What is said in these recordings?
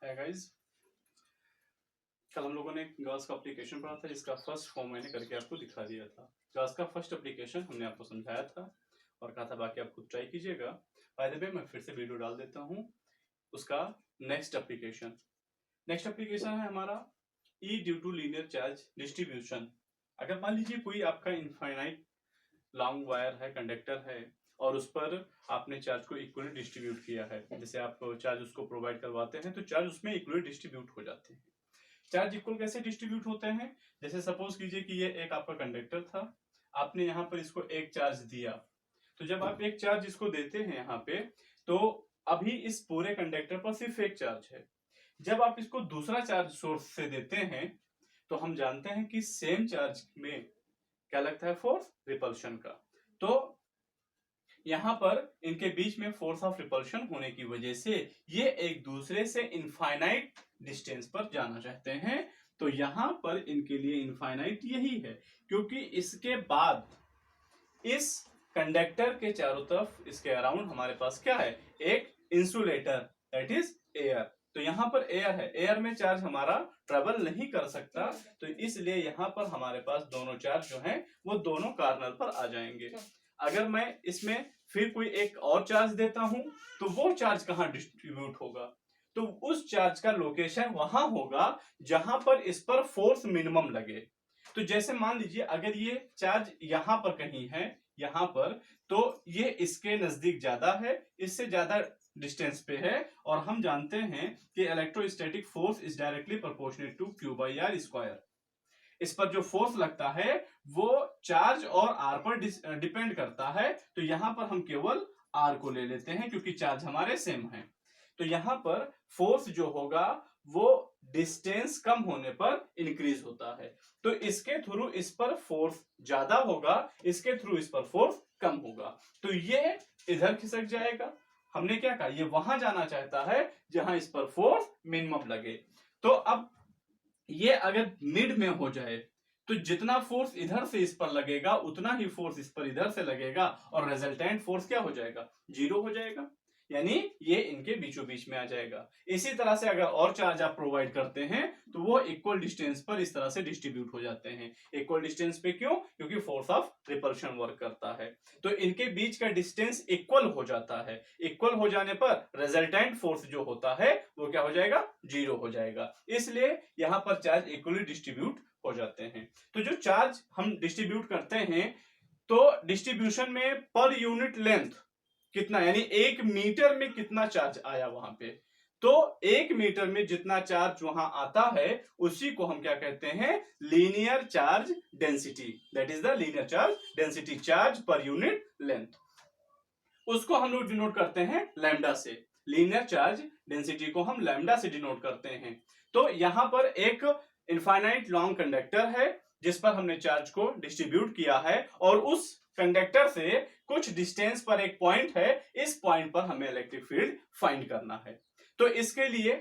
है गाइस। कल हम लोगों ने गॉस का एप्लीकेशन पढ़ा था जिसका फर्स्ट फॉर्म मैंने करके आपको दिखा दिया था। गॉस का फर्स्ट एप्लीकेशन हमने आपको समझाया था और कहा था बाकी आप खुद ट्राई कीजिएगा। बाय द वे मैं फिर से वीडियो डाल देता हूँ उसका नेक्स्ट एप्लीकेशन है हमारा E due to linear charge distribution. अगर मान लीजिए कोई आपका इनफाइनाइट लॉन्ग वायर है, कंडक्टर है और उस पर आपने चार्ज को इक्वली डिस्ट्रीब्यूट किया है, जैसे आप चार्ज उसको प्रोवाइड करवाते हैं तो चार्ज उसमें इक्वली डिस्ट्रीब्यूट हो जाते हैं। चार्ज इक्वल कैसे डिस्ट्रीब्यूट होते हैं? जैसे सपोज कीजिए कि ये एक आपका कंडक्टर था, आपने यहाँ पर इसको एक चार्ज दिया, तो जब आप एक चार्ज इसको देते हैं यहाँ पे, तो अभी इस पूरे कंडक्टर पर सिर्फ एक चार्ज है। जब आप इसको दूसरा चार्ज सोर्स से देते हैं तो हम जानते हैं कि सेम चार्ज में क्या लगता है, फोर्स रिपल्शन का। तो यहां पर इनके बीच में फोर्स ऑफ रिपल्शन होने की वजह से ये एक दूसरे से इनफाइनाइट डिस्टेंस पर जाना चाहते हैं। तो यहां पर इनके लिए इनफाइनाइट यही है, क्योंकि इसके बाद इस कंडक्टर के चारों तरफ इसके अराउंड हमारे पास क्या है, एक इंसुलेटर, दैट इज एयर। तो यहाँ पर एयर है, एयर में चार्ज हमारा ट्रेवल नहीं कर सकता, तो इसलिए यहाँ पर हमारे पास दोनों चार्ज जो हैं वो दोनों कार्नर पर आ जाएंगे। अगर मैं इसमें फिर कोई एक और चार्ज देता हूं तो वो चार्ज कहां डिस्ट्रीब्यूट होगा, तो उस चार्ज का लोकेशन वहां होगा जहां पर इस पर फोर्स मिनिमम लगे। तो जैसे मान लीजिए अगर ये चार्ज यहां पर कहीं है, यहां पर, तो ये इसके नजदीक ज्यादा है, इससे ज्यादा डिस्टेंस पे है, और हम जानते हैं कि electrostatic force is directly proportional to q by r square. इस पर जो फोर्स लगता है वो चार्ज और आर पर डिपेंड करता है। तो यहां पर हम केवल आर को ले लेते हैं क्योंकि चार्ज हमारे सेम है। तो यहां पर फोर्स जो होगा वो डिस्टेंस कम होने पर इंक्रीज होता है, तो इसके थ्रू इस पर फोर्स ज्यादा होगा, इसके थ्रू इस पर फोर्स कम होगा, तो ये इधर खिसक जाएगा। हमने क्या कहा, ये वहां जाना चाहता है जहां इस पर फोर्स मिनिमम लगे। तो अब ये अगर मिड में हो जाए तो जितना फोर्स इधर से इस पर लगेगा उतना ही फोर्स इस पर इधर से लगेगा, और रिजल्टेंट फोर्स क्या हो जाएगा, जीरो हो जाएगा, यानी ये इनके बीचों बीच में आ जाएगा। इसी तरह से अगर और चार्ज आप प्रोवाइड करते हैं तो वो इक्वल डिस्टेंस पर इस तरह से डिस्ट्रीब्यूट हो जाते हैं। इक्वल डिस्टेंस पे क्यों? क्योंकि फोर्स ऑफ रिपल्शन वर्क करता है, तो इनके बीच का डिस्टेंस इक्वल हो जाता है। इक्वल हो जाने पर रिजल्टेंट फोर्स जो होता है वो क्या हो जाएगा, जीरो हो जाएगा। इसलिए यहां पर चार्ज इक्वली डिस्ट्रीब्यूट हो जाते हैं। तो जो चार्ज हम डिस्ट्रीब्यूट करते हैं तो डिस्ट्रीब्यूशन में पर यूनिट लेंथ कितना, यानी 1 मीटर में कितना चार्ज आया वहां पे, तो 1 मीटर में जितना चार्ज वहां आता है उसी को हम क्या कहते हैं, linear charge density, that is the linear charge density, charge per unit length. उसको हम लोग डिनोट करते हैं लैम्डा से, लीनियर चार्ज डेंसिटी को हम लैम्डा से डिनोट करते हैं। तो यहां पर एक इनफाइनाइट लॉन्ग कंडक्टर है जिस पर हमने चार्ज को डिस्ट्रीब्यूट किया है, और उस कंडक्टर से कुछ डिस्टेंस पर एक पॉइंट है, इस पॉइंट पर हमें इलेक्ट्रिक फील्ड फाइंड करना है। तो इसके लिए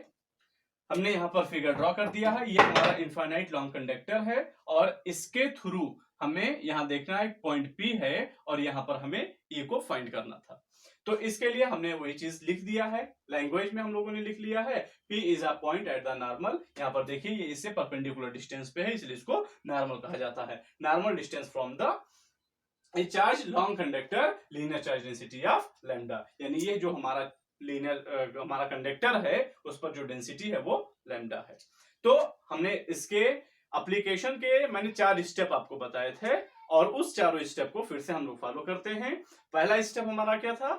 हमने यहां पर फिगर ड्रॉ कर दिया है, ये हमारा इनफाइनाइट लॉन्ग कंडक्टर है और इसके थ्रू हमें यहां देखना है पॉइंट P है और यहां पर हमें E को फाइंड करना था। तो इसके लिए हमने वही चीज लिख दिया है, लैंग्वेज में हम लोगों ने लिख लिया है, P is a point at the normal. यहां पर देखिए ये इससे परपेंडिकुलर डिस्टेंस पे है इसलिए इसको नॉर्मल कहा जाता है, normal distance from the charge long conductor linear charge density of lambda, यानी ये जो हमारा लीनियर हमारा कंडक्टर है उस पर जो डेंसिटी है वो लैम्डा है। तो हमने इसके एप्लीकेशन के मैंने 4 स्टेप आपको बताए थे और उस चारों स्टेप को फिर से हम लोग फॉलो करते हैं। पहला स्टेप हमारा क्या था,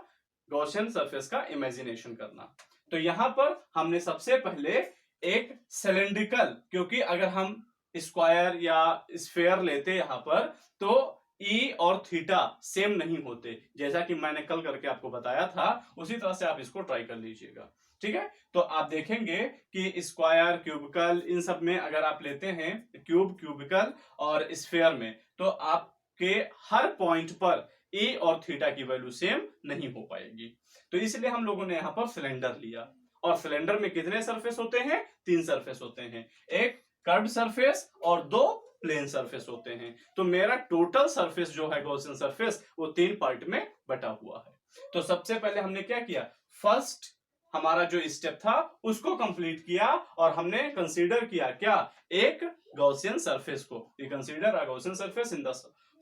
गॉसियन सरफेस का इमेजिनेशन करना। तो यहां पर हमने सबसे पहले एक सिलेंड्रिकल, क्योंकि अगर हम स्क्वायर या स्फेयर लेते यहां पर तो ई और थीटा सेम नहीं होते, जैसा कि मैंने कल करके आपको बताया था, उसी तरह से आप इसको ट्राई कर लीजिएगा, ठीक है। तो आप देखेंगे कि स्क्वायर, क्यूबिकल, इन सब में अगर आप लेते हैं क्यूब, क्यूबिकल और स्फेयर में, तो आपके हर पॉइंट पर ए और थीटा की वैल्यू सेम नहीं हो पाएगी। तो इसलिए हम लोगों ने यहां पर सिलेंडर लिया, और सिलेंडर में कितने सरफेस होते हैं, 3 सरफेस होते हैं, एक कर्व्ड सरफेस और 2 प्लेन सरफेस होते हैं। तो मेरा टोटल सरफेस जो है गॉसियन सरफेस वो 3 पार्ट में बटा हुआ है। तो सबसे पहले हमने क्या किया, फर्स्ट हमारा जो स्टेप था उसको कंप्लीट किया और हमने कंसीडर किया क्या, एक गॉसियन सरफेस को। We consider a Gaussian surface in the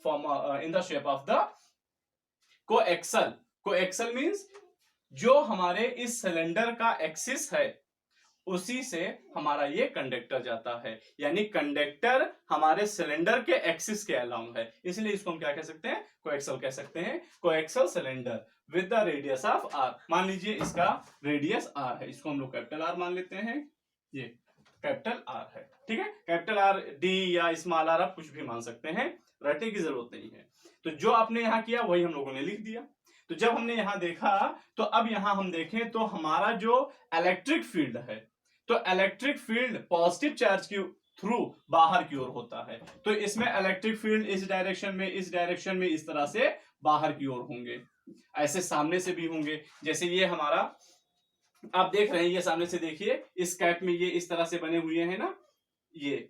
form in the shape of the coaxial. Coaxial means जो हमारे इस सिलेंडर का एक्सिस है उसी से हमारा ये कंडक्टर जाता है, यानी कंडक्टर हमारे सिलेंडर के एक्सिस के अलाउंग है, इसलिए इसको हम क्या कह सकते हैं, कोएक्सल कह सकते हैं। Coaxial cylinder with the radius of r, मान लीजिए इसका रेडियस आर है, इसको हम लोग कैपिटल आर मान लेते हैं, ये कैपिटल आर है, ठीक है। कैपिटल आर डी या स्मॉल आर आप कुछ भी मान सकते हैं, रटने की जरूरत नहीं है। तो जो आपने यहां किया वही हम लोगों ने लिख दिया। तो जब हमने यहां देखा तो अब यहां हम देखें तो हमारा जो इलेक्ट्रिक फील्ड है, तो इलेक्ट्रिक फील्ड पॉजिटिव चार्ज के थ्रू बाहर की ओर होता है। तो इसमें इलेक्ट्रिक फील्ड इस डायरेक्शन में, इस डायरेक्शन में, इस तरह से बाहर की ओर होंगे, ऐसे सामने से भी होंगे। जैसे ये हमारा आप देख रहे हैं, ये सामने से देखिए, इस कैप में ये इस तरह से बने हुए हैं ना, ये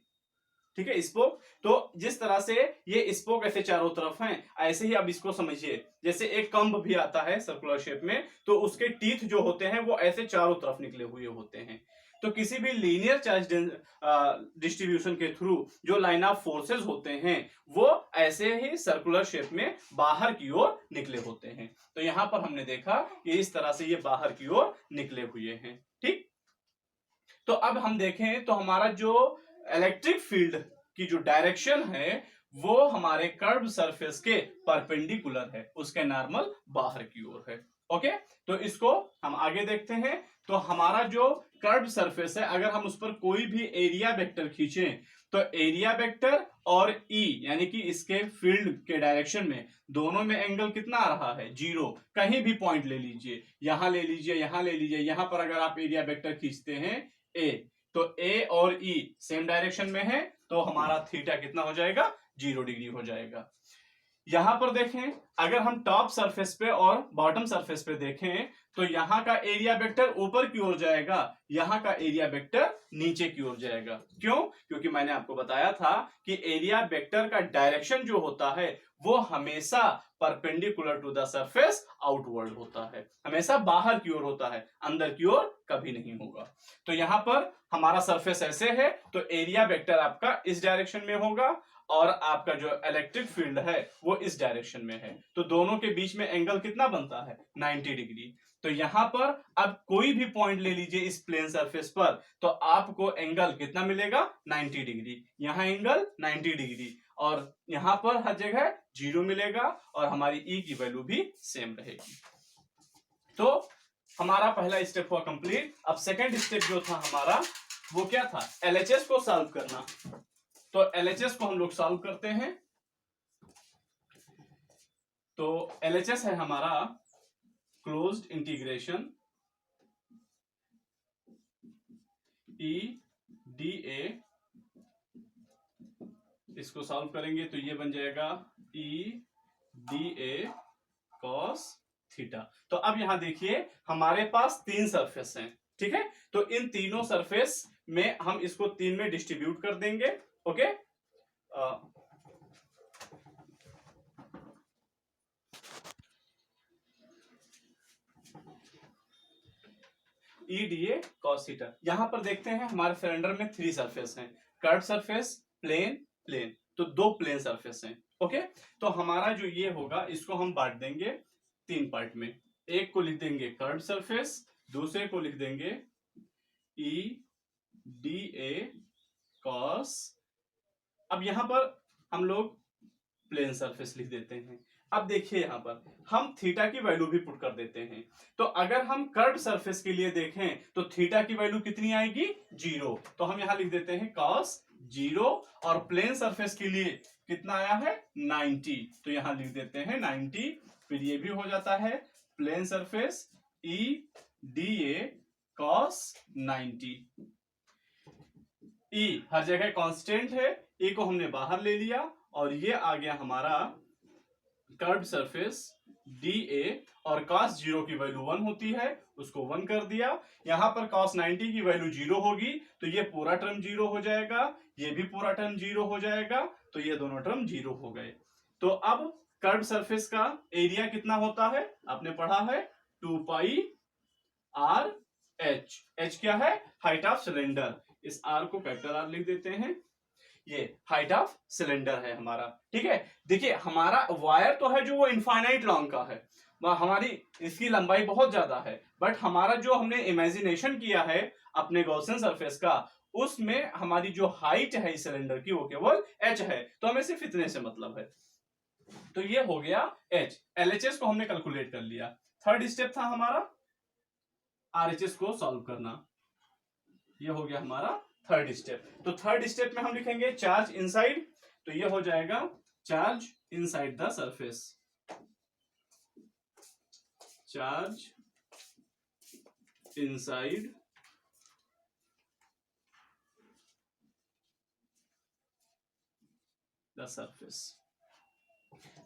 ठीक है स्पोक। तो जिस तरह से ये स्पोक ऐसे चारों तरफ हैं, ऐसे ही अब इसको समझिए, जैसे एक कंब भी आता है सर्कुलर शेप में, तो उसके टीथ जो होते हैं वो ऐसे चारों तरफ निकले हुए होते हैं। तो किसी भी लीनियर चार्ज डिस्ट्रीब्यूशन के थ्रू जो लाइन ऑफ फोर्सेस होते हैं वो ऐसे ही सर्कुलर शेप में बाहर की ओर निकले होते हैं। तो यहां पर हमने देखा कि इस तरह से ये बाहर की ओर निकले हुए हैं, ठीक। तो अब हम देखें तो हमारा जो इलेक्ट्रिक फील्ड की जो डायरेक्शन है वो हमारे कर्व सरफेस के परपेंडिकुलर है, उसके नॉर्मल बाहर की ओर है। ओके, तो इसको हम आगे देखते हैं। तो हमारा जो कर्व सरफेस है, अगर हम उस पर कोई भी एरिया वेक्टर खींचें तो एरिया वेक्टर और ई यानी कि इसके फील्ड के डायरेक्शन में दोनों में एंगल कितना आ रहा है, 0। कहीं भी पॉइंट ले लीजिए, यहां ले लीजिए, यहां ले लीजिए, यहां पर अगर आप एरिया वेक्टर खींचते हैं ए, तो ए और ई सेम डायरेक्शन में है, तो हमारा थीटा कितना हो जाएगा, 0 डिग्री हो जाएगा। यहां पर देखें, अगर हम टॉप सरफेस पे और बॉटम सरफेस पे देखें तो यहां का एरिया वेक्टर ऊपर की ओर जाएगा, यहां का एरिया वेक्टर नीचे की ओर जाएगा। क्यों? क्योंकि मैंने आपको बताया था कि एरिया वेक्टर का डायरेक्शन जो होता है वो हमेशा perpendicular to the surface outward होता है, हमेशा बाहर की ओर होता है, अंदर की ओर कभी नहीं होगा। तो यहां पर हमारा सरफेस ऐसे है, तो एरिया वेक्टर आपका इस डायरेक्शन में होगा और आपका जो इलेक्ट्रिक फील्ड है वो इस डायरेक्शन में है। तो दोनों के बीच में एंगल कितना बनता है, 90 डिग्री। तो यहां पर अब कोई भी पॉइंट ले लीजिए इस प्लेन सरफेस पर, तो आपको एंगल कितना मिलेगा, 90 डिग्री। यहां एंगल 90 डिग्री और यहां पर हर जगह 0 मिलेगा और हमारी ई की वैल्यू भी सेम रहेगी। तो हमारा पहला स्टेप हुआ कंप्लीट। अब सेकेंड स्टेप जो था हमारा वो क्या था, एलएचएस को सॉल्व करना। तो एलएचएस को हम लोग सॉल्व करते हैं। तो एलएचएस है हमारा क्लोज्ड इंटीग्रेशन ई डी ए, इसको सॉल्व करेंगे तो ये बन जाएगा ई डी ए कॉस थीटा। तो अब यहां देखिए हमारे पास 3 सरफेस हैं, ठीक है। तो इन तीनों सरफेस में हम इसको 3 में डिस्ट्रीब्यूट कर देंगे। Okay, E d A cos theta. यहां पर देखते हैं हमारे सिलेंडर में 3 सरफेस हैं, कर्व सरफेस, प्लेन, प्लेन, तो 2 प्लेन सरफेस हैं। ओके, तो हमारा जो ये होगा इसको हम बांट देंगे 3 पार्ट में। एक को लिख देंगे कर्व सरफेस, दूसरे को लिख देंगे ई डी ए कॉस, अब यहां पर हम लोग प्लेन सरफेस लिख देते हैं। अब देखिए यहां पर हम थीटा की वैल्यू भी पुट कर देते हैं। तो अगर हम कर्व सरफेस के लिए देखें तो थीटा की वैल्यू कितनी आएगी, 0। तो हम यहां लिख देते हैं cos 0 और प्लेन सरफेस के लिए कितना आया है, 90। तो यहां लिख देते हैं 90। फिर ये भी हो जाता है plane surface E d A cos 90। E हर जगह कांस्टेंट है, ए को हमने बाहर ले लिया और ये आ गया हमारा कर्व सरफेस डी ए और cos 0 की वैल्यू 1 होती है, उसको 1 कर दिया। यहां पर cos 90 की वैल्यू 0 होगी तो ये पूरा टर्म 0 हो जाएगा, ये भी पूरा टर्म 0 हो जाएगा, तो ये दोनों टर्म 0 हो गए। तो अब कर्व सरफेस का एरिया कितना होता है, आपने पढ़ा है 2 पाई आर एच क्या है? Height of cylinder. इस आर को कैपिटल आर लिख देते हैं, ये हाइट ऑफ सिलेंडर है हमारा। ठीक है, देखिए हमारा वायर तो है जो वो इनफाइनाइट लॉन्ग का है, हमारी इसकी लंबाई बहुत ज्यादा है, बट हमारा जो हमने इमेजिनेशन किया है अपने गॉसियन सरफेस का, उसमें हमारी जो हाइट है इस सिलेंडर की वो केवल एच है, तो हमें सिर्फ इतने से मतलब है। तो ये हो गया एच। एलएचएस को हमने कैलकुलेट कर लिया। थर्ड स्टेप था हमारा आरएचएस को सॉल्व करना, ये हो गया हमारा थर्ड स्टेप। तो थर्ड स्टेप में हम लिखेंगे चार्ज इनसाइड, तो ये हो जाएगा charge inside the surface, charge inside the surface.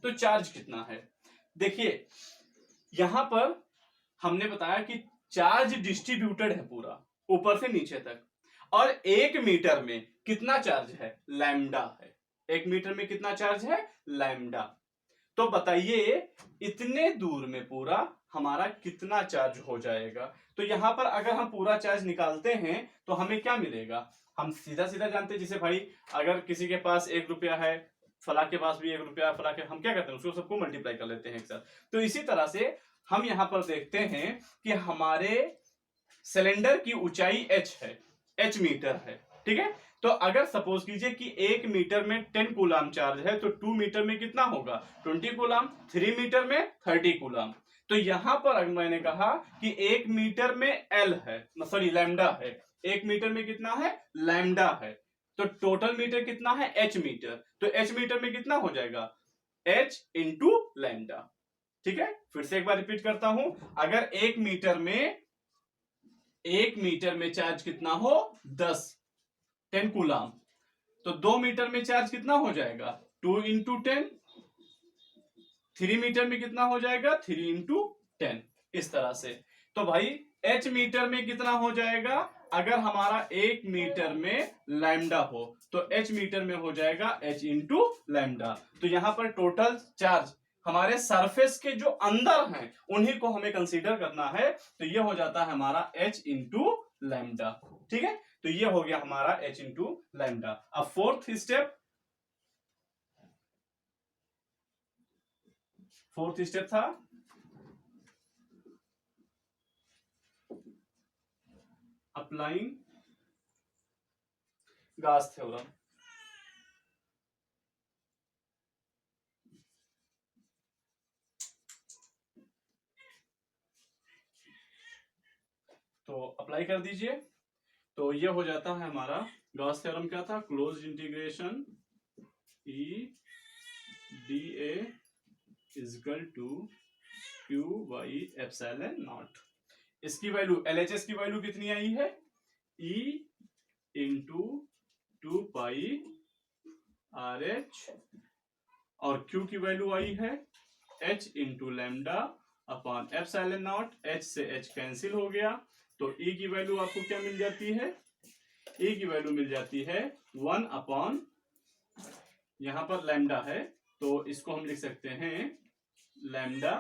तो चार्ज कितना है? देखिए यहां पर हमने बताया कि चार्ज डिस्ट्रीब्यूटेड है पूरा ऊपर से नीचे तक, और 1 मीटर में कितना चार्ज है? लैम्डा है। 1 मीटर में कितना चार्ज है? लैम्डा। तो बताइए इतने दूर में पूरा हमारा कितना चार्ज हो जाएगा? तो यहां पर अगर हम पूरा चार्ज निकालते हैं तो हमें क्या मिलेगा? हम सीधा सीधा जानते हैं, जैसे भाई अगर किसी के पास 1 रुपया है, फला के पास भी 1 रुपया, फला के, हम क्या करते हैं उसको सबको मल्टीप्लाई कर लेते हैं एक साथ। तो इसी तरह से हम यहां पर देखते हैं कि हमारे सिलेंडर की ऊंचाई h है, h मीटर है। ठीक है, तो अगर सपोज कीजिए कि 1 मीटर में 10 कूलाम चार्ज है, तो 2 मीटर में कितना होगा? 20 कूलाम। 3 मीटर में 30 कूलाम। तो यहां पर अगर मैंने कहा कि 1 मीटर में L है, सॉरी लैम्डा है, 1 मीटर में कितना है? लैम्डा है। तो टोटल मीटर कितना है? h meter. तो h मीटर में कितना हो जाएगा? h into lambda. ठीक है, फिर से एक बार रिपीट करता हूं, अगर 1 मीटर में चार्ज कितना हो? 10 कूलाम, तो 2 मीटर में चार्ज कितना हो जाएगा? 2 इंटू 10। 3 मीटर में कितना हो जाएगा? 3 इंटू 10। इस तरह से। तो भाई h मीटर में कितना हो जाएगा? अगर हमारा 1 मीटर में लैम्डा हो तो h मीटर में हो जाएगा h इंटू लैम्डा। तो यहां पर टोटल चार्ज हमारे सरफेस के जो अंदर हैं उन्हीं को हमें कंसीडर करना है, तो ये हो जाता है हमारा h इंटू लैम्डा। ठीक है, तो ये हो गया हमारा h इंटू लैम्डा। अब फोर्थ स्टेप था अप्लाइंग गॉस थ्योरम। तो अप्लाई कर दीजिए, तो ये हो जाता है हमारा गॉस थ्योरम। क्या था? Close integration E dA equal to q by epsilon naught. इसकी वैल्यू LHS की वैल्यू कितनी आई है? E इंटू 2 पाई RH, और Q की वैल्यू आई है H into lambda upon epsilon naught. H से H कैंसिल हो गया, तो E की वैल्यू आपको क्या मिल जाती है? E की वैल्यू मिल जाती है 1 अपॉन, यहां पर लैम्डा है तो इसको हम लिख सकते हैं lambda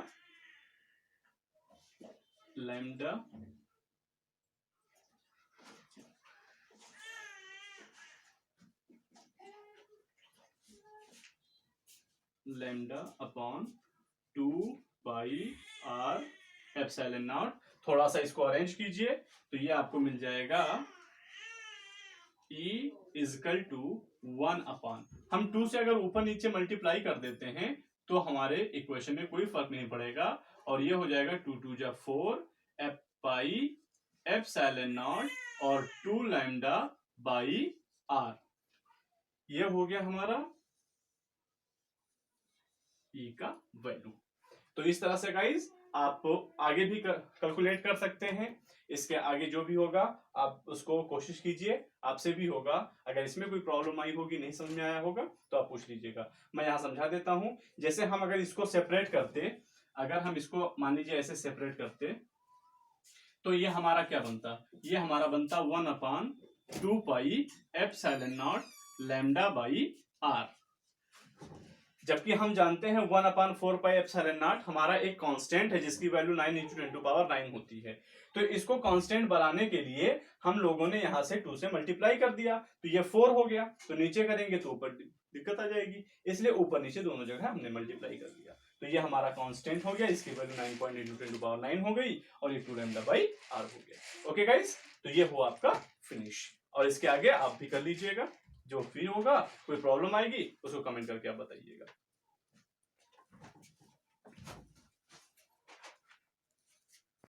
upon 2 pi r epsilon naught. थोड़ा सा इसको अरेंज कीजिए तो ये आपको मिल जाएगा E इजकल टू 1 अपॉन, हम 2 से अगर ऊपर नीचे मल्टीप्लाई कर देते हैं तो हमारे इक्वेशन में कोई फर्क नहीं पड़ेगा, और ये हो जाएगा 2 2 जा 4 एफ पाई एप्सिलॉन नॉट और 2 लैम्डा बाई आर। ये हो गया हमारा E का वैल्यू। तो इस तरह से गाइज आप आगे भी कैलकुलेट कर सकते हैं। इसके आगे जो भी होगा आप उसको कोशिश कीजिए, आपसे भी होगा। अगर इसमें कोई प्रॉब्लम आई होगी, नहीं समझ में आया होगा तो आप पूछ लीजिएगा, मैं यहाँ समझा देता हूं। जैसे हम अगर इसको सेपरेट करते, अगर हम इसको मान लीजिए ऐसे सेपरेट करते तो ये हमारा क्या बनता? ये हमारा बनता 1 upon 2 pi epsilon naught lambda by r. जबकि हम जानते हैं 1/4πε0 हमारा एक कांस्टेंट है जिसकी वैल्यू 9 × 10⁹ होती है। तो इसको कांस्टेंट बनाने के लिए हम लोगों ने यहां से 2 से मल्टीप्लाई कर दिया, तो ये 4 हो गया। तो नीचे करेंगे तो ऊपर दिक्कत आ जाएगी, इसलिए ऊपर नीचे दोनों जगह हमने मल्टीप्लाई कर दिया। तो ये हमारा कांस्टेंट हो गया, इसकी वैल्यू 9.8 × 10⁹ हो गई और ये 2λ/r हो गया। ओके गाइस, तो ये हुआ आपका फिनिश। और इसके आगे आप भी कर लीजिएगा, जो भी होगा कोई प्रॉब्लम आएगी उसको कमेंट करके आप बताइएगा।